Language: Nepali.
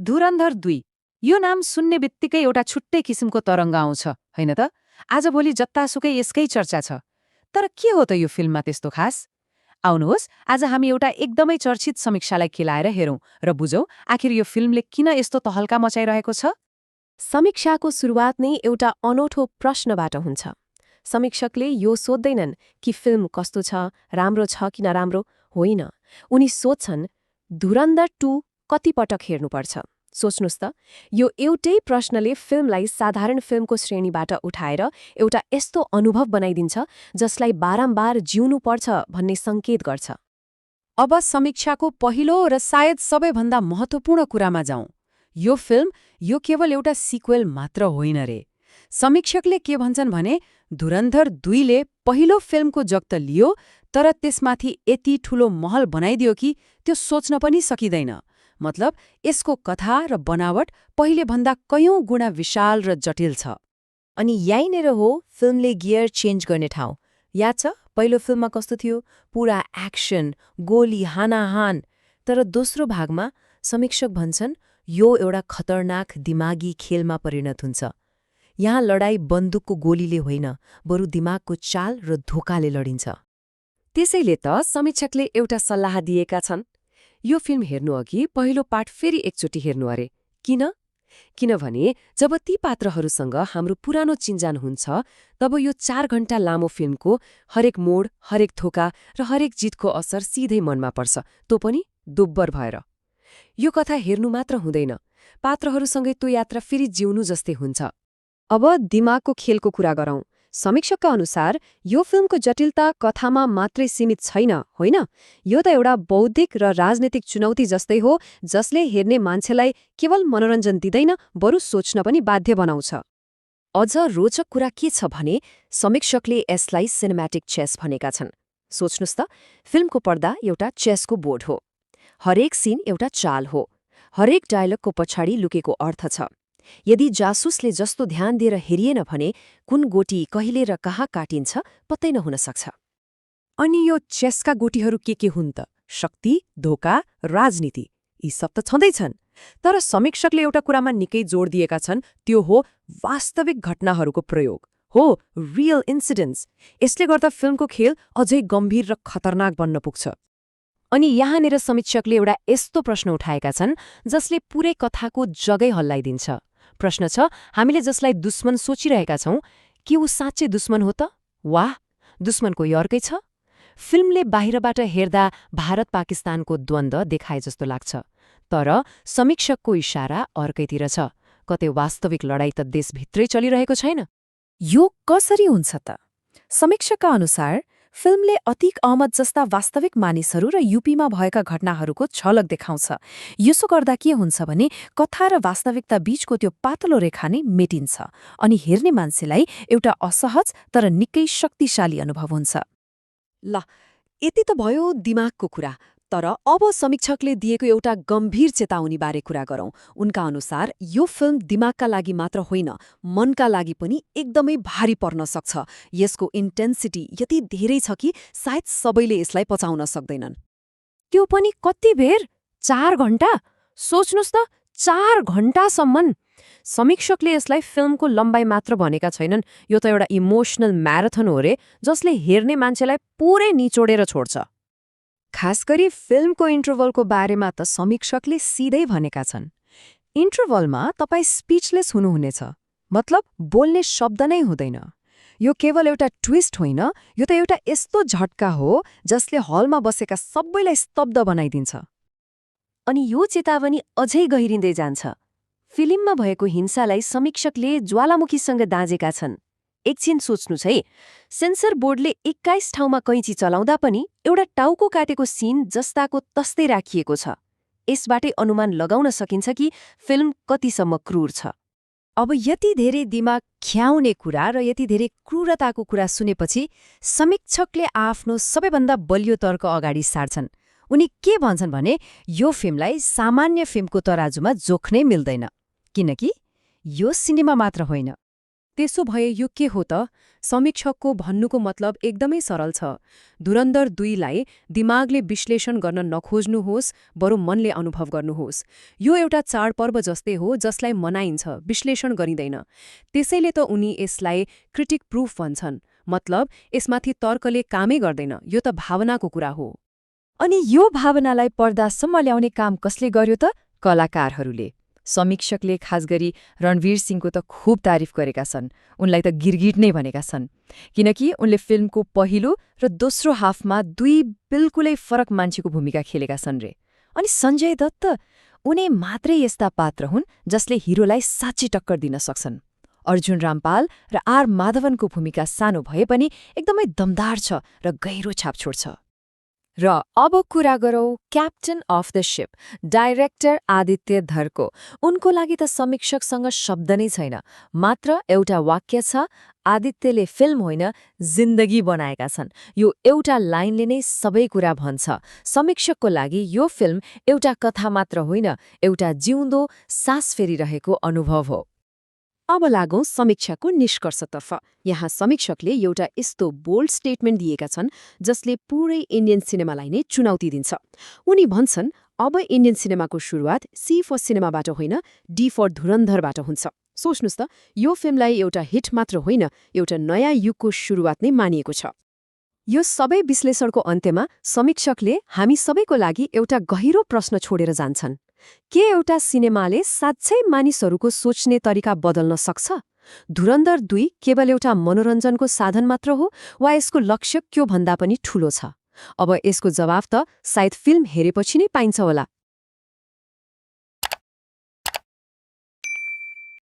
धुरन्धर 2 यो नाम सुन्ने बित्तिकै एउटा छुट्टै किसिमको तरङ्ग आउँछ होइन त? आजभोलि जतासुकै यसकै चर्चा छ। तर के हो त यो फिल्ममा त्यस्तो खास? आउनुहोस् आज हामी एउटा एकदमै चर्चित समीक्षालाई खेलाएर हेरौँ र बुझौँ आखिर यो फिल्मले किन यस्तो तहल्का मचाइरहेको छ। समीक्षाको सुरुवात नै एउटा अनौठो प्रश्नबाट हुन्छ। समीक्षकले यो सोध्दैनन् कि फिल्म कस्तो छ, राम्रो छ कि नराम्रो, होइन। उनी सोध्छन् धुरन्धर 2 कतिपटक हेर्नुपर्छ। सोच्नुस् त, यो एउटै प्रश्नले फिल्मलाई साधारण फिल्मको श्रेणीबाट उठाएर एउटा यस्तो अनुभव बनाइदिन्छ जसलाई बारम्बार जिउनुपर्छ भन्ने सङ्केत गर्छ। अब समीक्षाको पहिलो र सायद सबैभन्दा महत्त्वपूर्ण कुरामा जाउँ। यो फिल्म यो केवल एउटा सिक्वेल मात्र होइन रे। समीक्षकले के भन्छन् भने धुरन्धर 2 ले पहिलो फिल्मको जग्त लियो तर त्यसमाथि यति ठूलो महल बनाइदियो कि त्यो सोच्न पनि सकिँदैन। मतलब यसको कथा र बनावट पहिलेभन्दा कयौं गुणा विशाल र जटिल छ। अनि यहीँनिर हो फिल्मले गियर चेन्ज गर्ने ठाउँ। याद छ पहिलो फिल्ममा कस्तो थियो? पुरा एक्सन, गोली, हानाहान। तर दोस्रो भागमा समीक्षक भन्छन् यो एउटा खतरनाक दिमागी खेलमा परिणत हुन्छ। यहाँ लडाई बन्दुकको गोलीले होइन, बरु दिमागको चाल र धोकाले लडिन्छ। त्यसैले त समीक्षकले एउटा सल्लाह दिएका छन्, यो फिल्म हेर्नुअघि पहिलो पार्ट फेरि एकचोटि हेर्नु अरे। किन? किनभने जब ती पात्रहरूसँग हाम्रो पुरानो चिन्जान हुन्छ तब यो 4 घण्टा लामो फिल्मको हरेक मोड, हरेक थोका र हरेक जितको असर सिधै मनमा पर्छ, त्यो पनि दोब्बर भएर। यो कथा हेर्नु मात्र हुँदैन, पात्रहरूसँगै त्यो यात्रा फेरि जिउनु जस्तै हुन्छ। अब दिमागको खेलको कुरा गरौँ। समीक्षकका अनुसार यो फिल्मको जटिलता कथामा मात्रै सीमित छैन, होइन? यो त एउटा बौद्धिक र राजनीतिक चुनौती जस्तै हो जसले हेर्ने मान्छेलाई केवल मनोरञ्जन दिँदैन बरु सोच्न पनि बाध्य बनाउँछ। अझ रोचक कुरा के छ भने समीक्षकले यसलाई सिनेम्याटिक चेस भनेका छन्। सोच्नुस् त, फिल्मको पर्दा एउटा चेसको बोर्ड हो। हरेक सीन एउटा चाल हो। हरेक डायलगको पछाडि लुकेको अर्थ छ। यदि जासुसले जस्तो ध्यान दिएर हेरिएन भने कुन गोटी कहिले र कहाँ काटिन्छ पत्तै नहुन सक्छ। अनि यो चेसका गोटीहरू के हुन् त? शक्ति, धोका, राजनीति, यी सब त छँदैछन्। तर समीक्षकले एउटा कुरामा निकै जोड दिएका छन्, त्यो हो वास्तविक घटनाहरूको प्रयोग। हो, रियल इन्सिडेन्ट्स। यसले गर्दा फिल्मको खेल अझै गम्भीर र खतरनाक बन्न पुग्छ। अनि यहाँनिर समीक्षकले एउटा यस्तो प्रश्न उठाएका छन् जसले पुरै कथाको जगै हल्लाइदिन्छ। प्रश्न छ, हामीले जसलाई दुश्मन सोचिरहेका छौं के ऊ साँच्चै दुश्मन हो त? वाह, दुश्मन कोही अर्कै छ? फिल्मले बाहिरबाट हेर्दा भारत-पाकिस्तानको द्वन्द्व देखाए जस्तो लाग्छ, तर समीक्षकको इशारा अर्कैतिर छ। कतै वास्तविक लडाई त देशभित्रै चलिरहेको छैन। यो कसरी हुन्छ त? समीक्षकका अनुसार फिल्मले अतिक अहमद जस्ता वास्तविक मानिसहरू र यूपीमा भएका घटनाहरूको झलक देखाउँछ। यसो गर्दा के हुन्छ भने कथा र वास्तविकता बीचको त्यो पातलो रेखा नै मेटिन्छ अनि हेर्ने मान्छेलाई एउटा असहज तर निकै शक्तिशाली अनुभव हुन्छ। ल, यति त भयो दिमागको कुरा। तर अब समीक्षकले दिएको एउटा गम्भीर चेतावनीबारे कुरा गरौँ। उनका अनुसार यो फिल्म दिमागका लागि मात्र होइन, मनका लागि पनि एकदमै भारी पर्न सक्छ। यसको इन्टेन्सिटी यति धेरै छ कि सायद सबैले यसलाई पचाउन सक्दैनन्। त्यो पनि कति बेर? 4 घण्टा? सोच्नुस् त, 4 घण्टासम्म! समीक्षकले यसलाई फिल्मको लम्बाइ मात्र भनेका छैनन्, यो त एउटा इमोसनल म्याराथन हो रे, जसले हेर्ने मान्छेलाई पुरै निचोडेर छोड्छ। खास गरी फिल्मको इन्टरभलको बारेमा त समीक्षकले सिधै भनेका छन्, इन्टरभलमा तपाईँ स्पिचलेस हुनुहुनेछ। मतलब बोल्ने शब्द नै हुँदैन। यो केवल एउटा ट्विस्ट होइन, यो त एउटा यस्तो झट्का हो जसले हलमा बसेका सबैलाई स्तब्ध बनाइदिन्छ। अनि यो चेतावनी अझै गहिरिँदै जान्छ। फिल्ममा भएको हिंसालाई समीक्षकले ज्वालामुखीसँग दाँजेका छन्। एकछिन सोच्नुस् है, सेन्सर बोर्डले 21 ठाउँमा कैँची चलाउँदा पनि एउटा टाउको काटेको सीन जस्ताको तस्तै राखिएको छ। यसबाटै अनुमान लगाउन सकिन्छ कि फिल्म कतिसम्म क्रूर छ। अब यति धेरै दिमाग ख्याउने कुरा र यति धेरै क्रूरताको कुरा सुनेपछि समीक्षकले आफ्नो सबैभन्दा बलियो तर्क अगाडि सार्छन्। उनी के भन्छन् भने यो फिल्मलाई सामान्य फिल्मको तराजुमा जोख्नै मिल्दैन, किनकि यो सिनेमा मात्र होइन, त्यसो भए यो के हो त? समीक्षकको भन्नुको मतलब एकदमै सरल छ। धुरन्धर 2लाई दिमागले विश्लेषण गर्न नखोज्नुहोस्, बरु मनले अनुभव गर्नुहोस्। यो एउटा चाडपर्व जस्तै हो जसलाई मनाइन्छ, विश्लेषण गरिँदैन। त्यसैले त उनी यसलाई क्रिटिक प्रुफ भन्छन्। मतलब यसमाथि तर्कले कामै गर्दैन, यो त भावनाको कुरा हो। अनि यो भावनालाई पर्दासम्म ल्याउने काम कसले गर्यो त? कलाकारहरूले। समीक्षकले खास गरी रणवीर सिंहको त खूब तारिफ गरेका छन्, उनलाई त गिरगिट नै भनेका छन्, किनकि उनले फिल्मको पहिलो र दोस्रो हाफमा दुई बिल्कुलै फरक मान्छेको भूमिका खेलेका छन् रे। अनि सञ्जय दत्त, उनी मात्रै यस्ता पात्र हुन् जसले हिरोलाई साँच्चै टक्कर दिन सक्छन्। अर्जुन रामपाल र आर माधवनको भूमिका सानो भए पनि एकदमै दमदार छ र गहिरो छाप छोड्छ। र अब कुरा गरौँ captain of the ship, director Aditya धरको। उनको लागि त समीक्षकसँग शब्द नै छैन, मात्र एउटा वाक्य छ, आदित्यले फिल्म होइन जिन्दगी बनाएका छन्। यो एउटा लाइनले नै सबै कुरा भन्छ। समीक्षकको लागि यो फिल्म एउटा कथा मात्र होइन, एउटा जिउँदो सास फेरिरहेको अनुभव हो। अब लागौं समीक्षाको निष्कर्षतर्फ। यहाँ समीक्षकले एउटा यस्तो बोल्ड स्टेटमेन्ट दिएका छन् जसले पूरै इन्डियन सिनेमालाई नै चुनौती दिन्छ। उनी भन्छन्, अब इन्डियन सिनेमाको सुरुवात सी फर सिनेमाबाट होइन, डी फर धुरन्धरबाट हुन्छ। सोच्नुस् त, यो फिल्मलाई एउटा हिट मात्र होइन, एउटा नयाँ युगको सुरुवात नै मानिएको छ। यो सबै विश्लेषणको अन्त्यमा समीक्षकले हामी सबैको लागि एउटा गहिरो प्रश्न छोडेर जान्छन्। के एउटा सिनेमाले साँच्चै मानिसहरूको सोच्ने तरिका बदल्न सक्छ? धुरन्धर 2 केवल एउटा मनोरञ्जनको साधन मात्र हो वा यसको लक्ष्य क्योभन्दा पनि ठूलो छ? अब यसको जवाफ त सायद फिल्म हेरेपछि नै पाइन्छ होला।